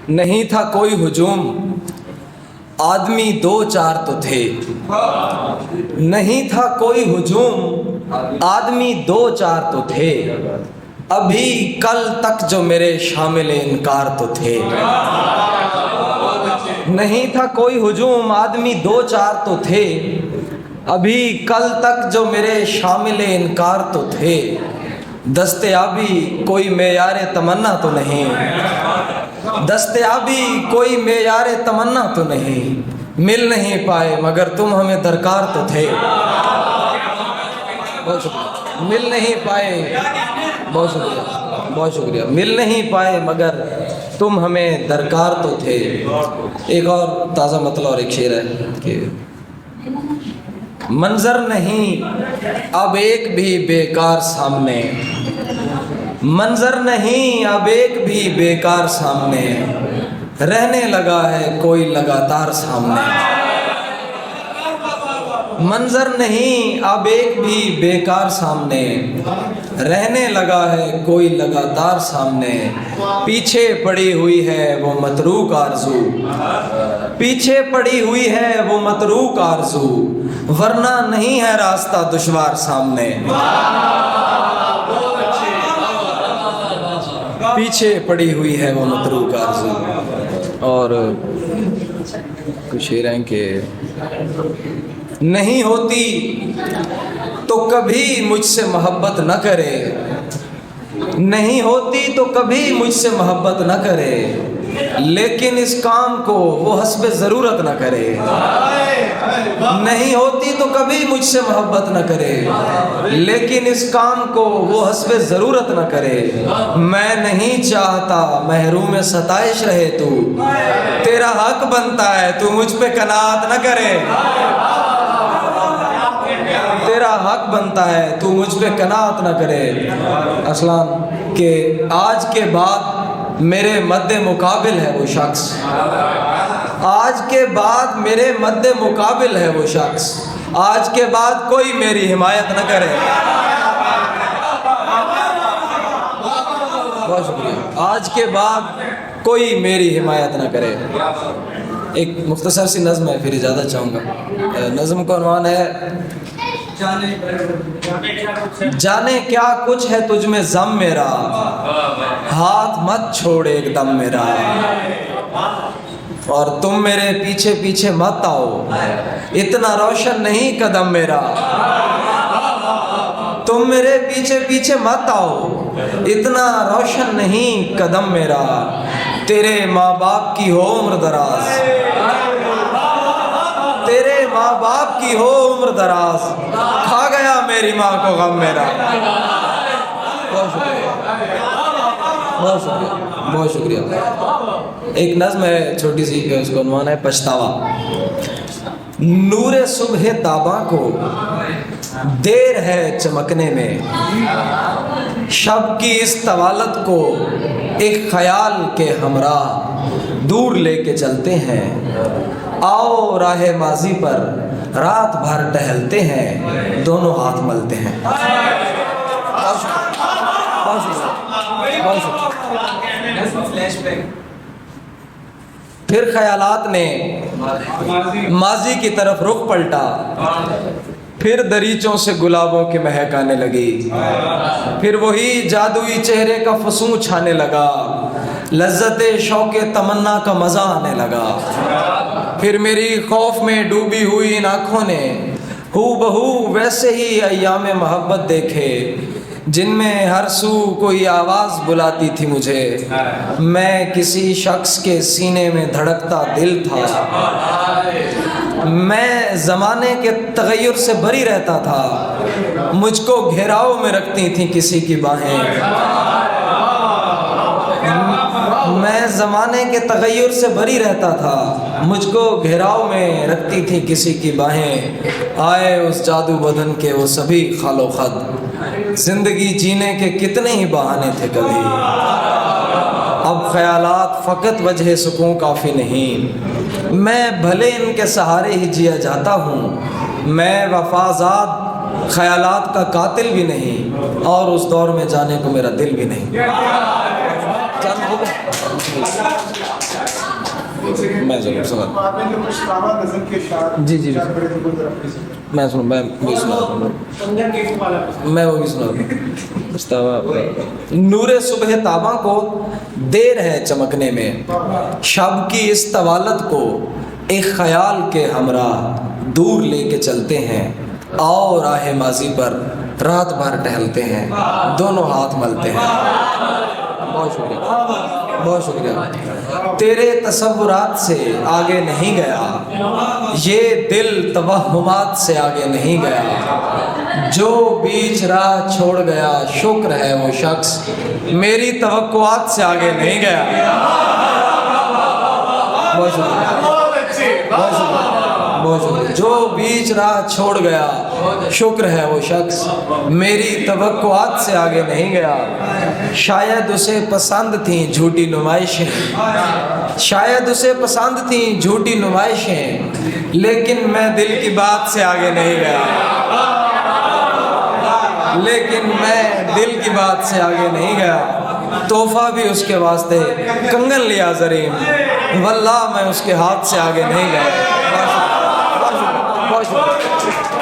نہیں تھا کوئی ہجوم آدمی دو چار تو تھے، نہیں تھا کوئی ہجوم آدمی دو چار تو تھے، ابھی کل تک جو میرے شامل انکار تو تھے۔ نہیں تھا کوئی ہجوم آدمی دو چار تو تھے، ابھی کل تک جو میرے شامل انکار تو تھے، دستیابی کوئی معیار تمنا تو نہیں، دستیابی کوئی معیار تمنا تو نہیں، مل نہیں پائے مگر تم ہمیں درکار تو تھے۔ بہت شکریہ، مل نہیں پائے، بہت شکریہ، بہت شکریہ، مل نہیں پائے مگر تم ہمیں درکار تو تھے۔ ایک اور تازہ مطلع اور ایک شعر ہے کہ منظر نہیں اب ایک بھی بیکار سامنے، منظر نہیں اب ایک بھی بیکار سامنے، رہنے لگا ہے کوئی لگاتار سامنے۔ منظر نہیں اب ایک بھی بیکار سامنے، رہنے لگا ہے کوئی لگاتار سامنے، پیچھے پڑی ہوئی ہے وہ متروک آرزو، پیچھے پڑی ہوئی ہے وہ متروک آرزو، ورنہ نہیں ہے راستہ دشوار سامنے۔ پیچھے پڑی ہوئی ہے وہ متروک آرزو۔ اور کچھ شعر ہیں کہ نہیں ہوتی تو کبھی مجھ سے محبت نہ کرے، نہیں ہوتی تو کبھی مجھ سے محبت نہ کرے، لیکن اس کام کو وہ حسب ضرورت نہ کرے۔ نہیں ہوتی تو کبھی مجھ سے محبت نہ کرے، لیکن اس کام کو وہ حسب ضرورت نہ کرے۔ میں نہیں چاہتا محروم ستائش رہے تو، تیرا حق بنتا ہے تو مجھ پہ قناعت نہ کرے، تیرا حق بنتا ہے تو مجھ پہ قناعت نہ کرے۔ ارسلان کہ آج کے بعد میرے مد مقابل ہے وہ شخص، آج کے بعد میرے مد مقابل ہے وہ شخص، آج کے بعد کوئی میری حمایت نہ کرے۔ بہت شکریہ۔ آج کے بعد کوئی میری حمایت نہ کرے۔ ایک مختصر سی نظم ہے، پھر اجازت چاہوں گا۔ نظم کا عنوان ہے جانے کیا کچھ ہے تجھ میں ضم میرا، ہاتھ مت چھوڑ ایک دم میرا، اور تم میرے پیچھے پیچھے مت آؤ، اتنا روشن نہیں قدم میرا، تم میرے پیچھے پیچھے مت آؤ، اتنا روشن نہیں قدم میرا، تیرے ماں باپ کی ہو عمر دراز، تیرے ماں باپ کی ہو عمر دراز، کھا گیا میری ماں کو غم میرا۔ بہت شکریہ، بہت شکریہ، بہت شکریہ۔ ایک نظم ہے چھوٹی سی، اس کا عنوان ہے پچھتاوا۔ نور صبح تاباں کو دیر ہے چمکنے میں، شب کی اس طوالت کو ایک خیال کے ہمراہ دور لے کے چلتے ہیں، آؤ راہ ماضی پر رات بھر ٹہلتے ہیں، دونوں ہاتھ ملتے ہیں۔ پھر خیالات نے ماضی کی طرف رخ پلٹا، پھر دریچوں سے گلابوں کی مہک آنے لگی، پھر وہی جادوئی چہرے کا فسوں چھانے لگا، لذت شوق تمنا کا مزہ آنے لگا، پھر میری خوف میں ڈوبی ہوئی ان آنکھوں نے ہو بہو ویسے ہی ایام محبت دیکھے، جن میں ہر سو کوئی آواز بلاتی تھی مجھے، میں کسی شخص کے سینے میں دھڑکتا دل تھا، میں زمانے کے تغیر سے بری رہتا تھا، مجھ کو گھیراؤ میں رکھتی تھیں کسی کی باہیں، میں زمانے کے تغیر سے بری رہتا تھا، مجھ کو گھیراؤ میں رکھتی تھی کسی کی باہیں، آئے اس جادو بدن کے وہ سبھی خال و خد، زندگی جینے کے کتنے ہی بہانے تھے کبھی، اب خیالات فقط وجہ سکون کافی نہیں، میں بھلے ان کے سہارے ہی جیا جاتا ہوں، میں وفازاد خیالات کا قاتل بھی نہیں، اور اس دور میں جانے کو میرا دل بھی نہیں۔ میں ضرور سنا آپ نے جو پچھتاوا نظم کے اشعار جی جی چار بڑے تو ذرا پلیز میں سن میں بھی سنا میں وہ بھی سنا پچھتاوا نور صبح تاباں کو دیر ہے چمکنے میں شب کی اس طوالت کو ایک خیال کے ہمراہ دور لے کے چلتے ہیں اور راہ ماضی پر رات بھر ٹہلتے ہیں دونوں ہاتھ ملتے ہیں بہت شکریہ بہت شکریہ تیرے تصورات سے آگے نہیں گیا یہ دل توہمات سے آگے نہیں گیا جو بیچ راہ چھوڑ گیا شکر ہے وہ شخص میری توقعات سے آگے نہیں گیا بہت شکریہ بہت شکریہ بہت شکریہ جو بیچ راہ چھوڑ گیا شکر ہے وہ شخص میری توقعات سے آگے نہیں گیا شاید اسے پسند تھیں جھوٹی نمائشیں شاید اسے پسند تھیں جھوٹی نمائشیں لیکن میں دل کی بات سے آگے نہیں گیا لیکن میں دل کی بات سے آگے نہیں گیا تحفہ بھی اس کے واسطے کنگن لیا زرین واللہ میں اس کے ہاتھ سے آگے نہیں گیا بہت شکریہ